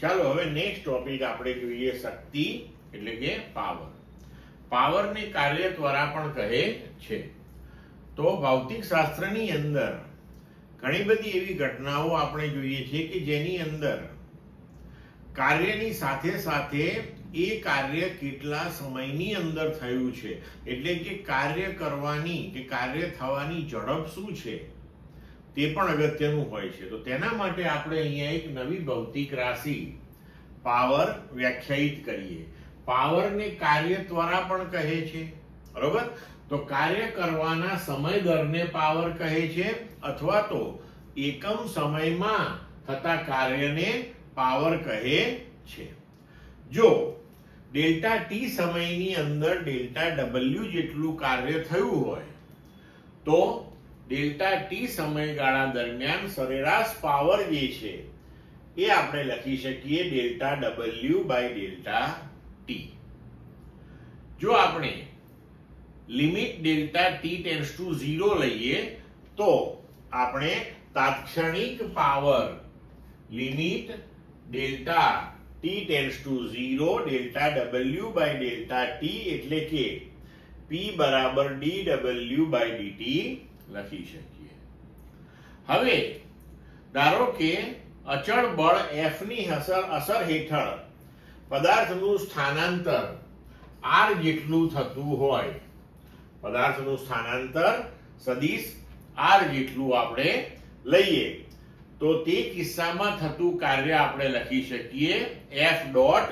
ચાલો હવે next topic આપણે જોઈએ શક્તિ એટલે કે પાવર. પાવરને કાર્ય ત્વરા પણ કહે છે. તો ભૌતિક શાસ્ત્રની અંદર ઘણી બધી એવી ઘટનાઓ આપણે જોઈએ છીએ કે જેની અંદર કાર્યની સાથે સાથે એ કાર્ય કેટલા સમયની અંદર થયું છે, એટલે કે કાર્ય કરવાની કે કાર્ય થવાની ઝડપ શું છે તે પણ અગત્યનું હોય છે. તો તેના માટે આપણે અહીંયા એક નવી ભૌતિક રાશિ પાવર વ્યાખ્યાયિત કરીએ. પાવરને કાર્ય ત્વરા પણ કહે છે, બરોબર. તો કાર્ય કરવાના સમય દરને પાવર કહે છે, અથવા તો એકમ સમયમાં થતા કાર્યને પાવર કહે છે. જો ડેલ્ટા ટી સમયની અંદર ડેલ્ટા ડબલ્યુ જેટલું કાર્ય થયું હોય તો ડેલ્ટા ટી સમયગાળા દરમિયાન સરેરાશ પાવર જે છે એ આપણે લખી શકીએ delta W by delta T. જો આપણે limit delta T tends to 0 લઈએ તો આપણે તાત્ક્ષણિક power limit delta T tends to 0 delta W by delta T એટલે કે પી બરાબર ડી ડબલ્યુ બાય ડીટી લખી શકીએ. હવે ધારો કે અચળ બળ F ની અસર હેઠળ પદાર્થનું સ્થાનાંતર r જેટલું થતું હોય, પદાર્થનું સ્થાનાંતર સદિશ r જેટલું આપણે લઈએ તો તે કિસ્સામાં થતું કાર્ય આપણે લખી શકીએ F ડોટ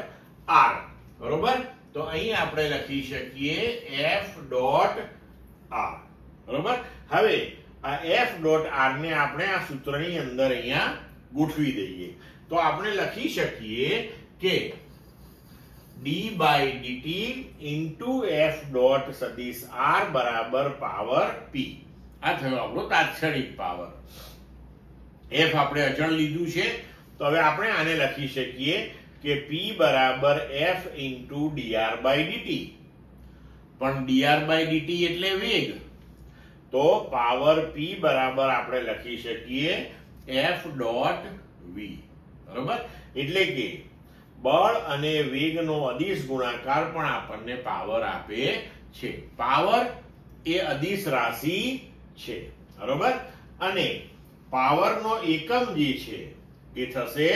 r, બરોબર. તો અહીં આપણે લખી શકીએ F ડોટ r, બરોબર. હવે આ F ડોટ r ને આપણે આ સૂત્રની અંદર અહીંયા ગોઠવી દઈએ તો આપણે લખી શકીએ કે d by dt into F dot સદિશ r બરાબર પાવર p. આ થયો આપણો તાત્ક્ષણિક પાવર. F આપણે અચળ લીધું છે તો હવે આપણે આને લખી શકીએ કે p બરાબર F into dr by dt. પણ dr બાય dt એટલે વેગ, તો પાવર p બરાબર આપણે લખી શકીએ F ડોટ v, બરોબર. એટલે કે બળ અને વેગનો અદિશ ગુણાકાર પણ આપણને પાવર આપે છે. પાવર એ અદિશ રાશિ છે, બરોબર. અને પાવરનો એકમ જે છે એ થશે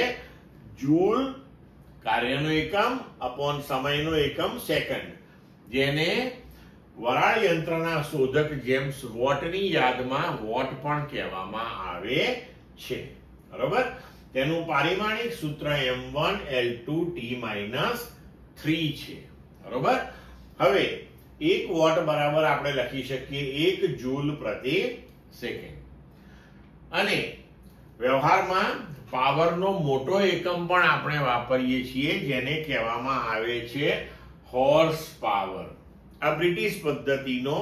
જૂલ, કાર્યનો એકમ અપોન સમયનો એકમ સેકન્ડ, જેને વરાળ યંત્રના શોધક જેમ્સ વોટની યાદમાં વોટ પણ કહેવામાં આવે છે, બરોબર. તેનું પારિમાણિક સૂત્ર m1L2T-3 છે, બરોબર. હવે 1 વોટ બરાબર આપણે લખી શકીએ 1 જૂલ પ્રતિ સેકન્ડ. અને વ્યવહારમાં પાવરનો મોટો એકમ પણ આપણે વાપરીએ છીએ જેને કહેવામાં આવે છે હોર્સ પાવર. આ બ્રિટિશ પદ્ધતિનો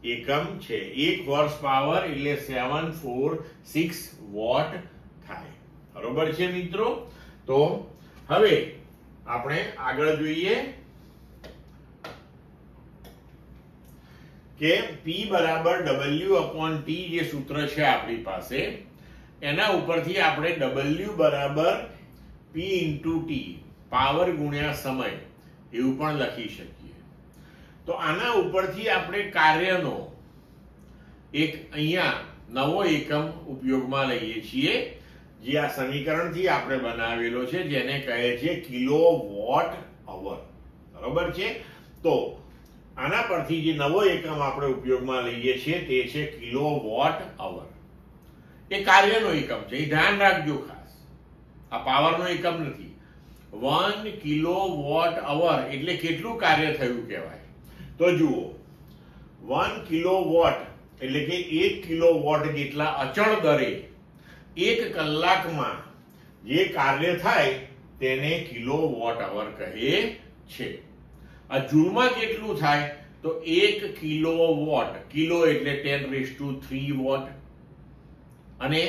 એકમ છે. 1 હોર્સ પાવર એટલે 746 વોટ થાય, બરોબર છે મિત્રો. તો હવે આપણે આગળ જોઈએ કે P બરાબર W અપોન T જે સૂત્ર છે આપણી પાસે, એના ઉપરથી આપણે W બરાબર P ઇન્ટુ T પાવર ગુણ્યા સમય એવું પણ લખી શકીએ. તો આના ઉપરથી આપણે કાર્યનો એક અહીંયા નવો એકમ ઉપયોગમાં લઈએ છીએ જે આ સમીકરણથી આપણે બનાવેલો છે, જેને કહે છે કિલોવોટ અવર, બરોબર છે. તો આના પરથી જે નવો એકમ આપણે ઉપયોગમાં લઈએ છીએ તે છે કિલોવોટ અવર. એ કાર્યનો એકમ છે, એ ધ્યાન રાખજો ખાસ, આ પાવરનો એકમ નથી. 1 કિલોવોટ અવર એટલે કેટલું કાર્ય થયું કહેવાય. તો જુઓ 1 કિલોવોટ એટલે કે 1 કિલોવોટ જેટલા અચળ દરે 1 કલાકમાં જે કાર્ય થાય તેને કિલોવોટ અવર કહે છે. આ જૂલમાં કેટલું થાય તો 1 કિલોવોટ, કિલો એટલે 10⁻³ વોટ, અને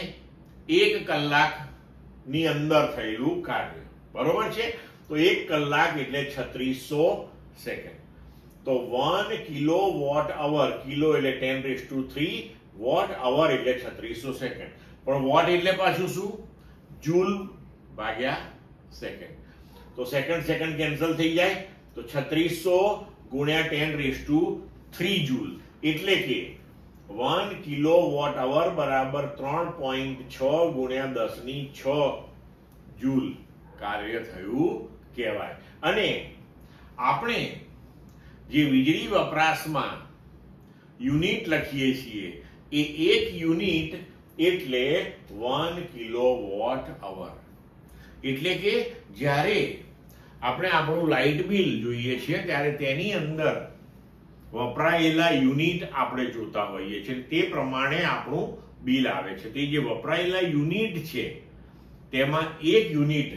1 કલાકની અંદર થયેલું કાર્ય, બરોબર છે. તો 1 કલાક એટલે 3600 સેકન્ડ. તો 1 કિલોવોટ અવર, કિલો એટલે 10⁻³ વોટ, અવર એટલે 3600 સેકન્ડ. પણ વોટ એટલે પાછું શું? જૂલ ભાગ્યા સેકન્ડ. તો સેકન્ડ કેન્સલ થઈ જાય, તો 3600 ગુણ્યા 10⁻³ જૂલ, એટલે કે 1 કિલોવોટ અવર બરાબર 3.6 ગુણ્યા 10⁶ જૂલ કાર્ય થયું કહેવાય. અને આપણે જે વીજળી વપરાશમાં યુનિટ લખીએ છીએ એ 1 યુનિટ એટલે 1 કિલોવોટ અવર. એટલે કે જ્યારે આપણે આપણું લાઇટ બિલ જોઈએ છીએ ત્યારે તેની અંદર વપરાયેલા યુનિટ આપણે જોતા હોઈએ છીએ, તે પ્રમાણે આપણું બિલ આવે છે. તે જે વપરાયેલા યુનિટ છે તેમાં 1 યુનિટ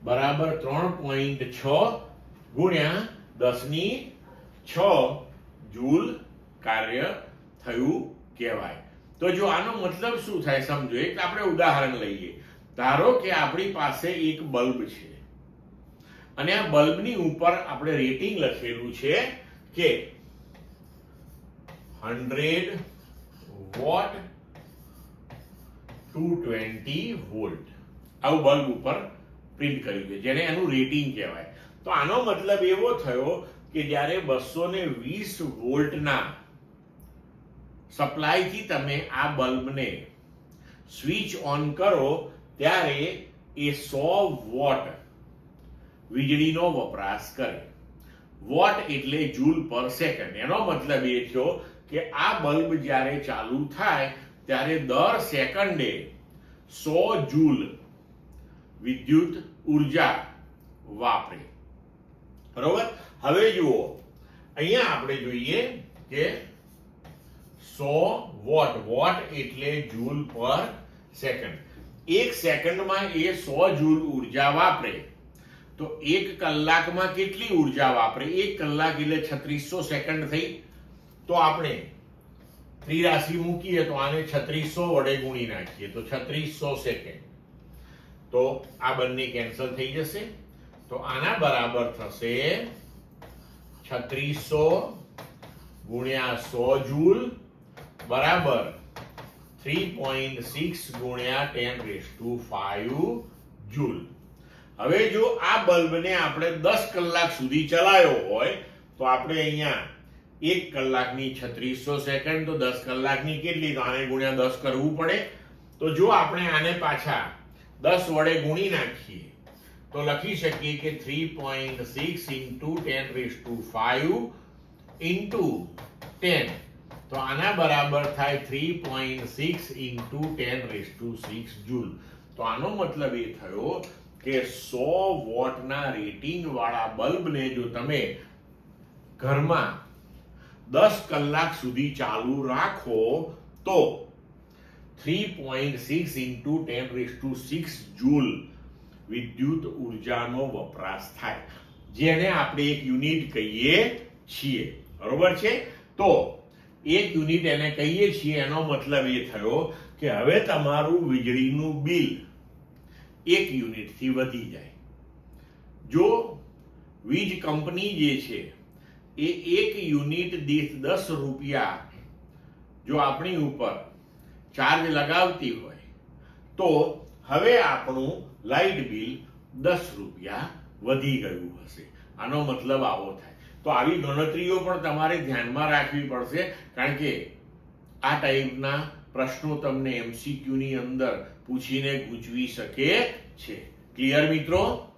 બરાબર 3.6 ગુણ્યા 10⁶ જૂલ કાર્ય થયું કહેવાય. તો જો આનો મતલબ શું થાય સમજો. એક આપણે ઉદાહરણ લઈએ. ધારો કે આપણી પાસે એક બલ્બ છે અને આ બલ્બની ઉપર આપણે રેટિંગ લખેલું છે કે 100 વોટ 220 વોલ્ટ. આવું બલ્બ ઉપર પ્રિન્ટ કર્યું છે, જેને એનું રેટિંગ કહેવાય. તો આનો મતલબ એવો થયો કે જ્યારે 220 વોલ્ટના સપ્લાયથી તમે આ બલ્બને સ્વિચ ઓન કરો ત્યારે એ 100 વોટ વીજળીનો વપરાશ કરે. વોટ એટલે જૂલ પર સેકન્ડ. એનો મતલબ એ થયો કે આ બલ્બ જ્યારે ચાલુ થાય ત્યારે દર સેકન્ડે 100 જૂલ વિદ્યુત ઉર્જા વાપરે. બરોબર. હવે જુઓ, અહીંયા આપણે જોઈએ કે 100 વોટ, વોટ એટલે જૂલ પર સેકન્ડ. એક સેકન્ડમાં એ 100 જૂલ ઉર્જા વાપરે તો એક કલાકમાં કેટલી ઉર્જા વાપરે? 1 કલાક એટલે 3600 સેકન્ડ થઈ. તો આપણે ત્રિરાશિ મૂકીએ તો આને 3600 વડે ગુણી નાખીએ તો 3600 સેકન્ડ. તો આ બંને કેન્સલ થઈ જશે. તો આના બરાબર થશે 3600 ગુણ્યા 100 જૂલ બરાબર 3.6 ગુણ્યા 10⁵ જૂલ. હવે જો આ બલ્બને આપણે 10 કલાક સુધી ચલાવ્યો હોય તો આપણે અહીંયા 1 કલાકની 3600 સેકન્ડ, તો 10 કલાકની કેટલી? તો આને ગુણ્યા 10 કરવું પડે. તો જો આપણે આને પાછા 10 વડે ગુણી નાખીએ તો લખી શકીએ કે 3.6 into 10⁵ into 10. તો આના બરાબર થાય 3.6 into 10⁶ જૂલ. તો આનો મતલબ એ થયો કે 100 વોટના રેટિંગ વાળા બલ્બને જો તમે ઘરમાં 10 કલાક સુધી ચાલુ રાખો તો 3.6 into 10⁶ જૂલ વિદ્યુત ઉર્જાનો વપરાશ થાય, જેને આપણે એક યુનિટ કહીએ છીએ. બરોબર છે. તો એક યુનિટ એને કહીએ છીએ, એનો મતલબ એ થયો કે હવે તમારું વીજળીનું બિલ 1 યુનિટથી વધી જાય. જો વીજ કંપની જે છે એ 1 યુનિટ દીઠ 10 રૂપિયા જો આપણી ઉપર ચાર્જ લગાવતી હોય તો હવે આપણું લાઇટ બિલ 10 રૂપિયા વધી ગયું હશે. આનો મતલબ આવો થાય. તો આવી ગણતરીઓ પણ તમારે ધ્યાનમાં રાખવી પડશે, કારણ કે આ ટાઈપના પ્રશ્નો તમને MCQ ની અંદર પૂછીને ગૂંચવી શકે છે. ક્લિયર મિત્રો?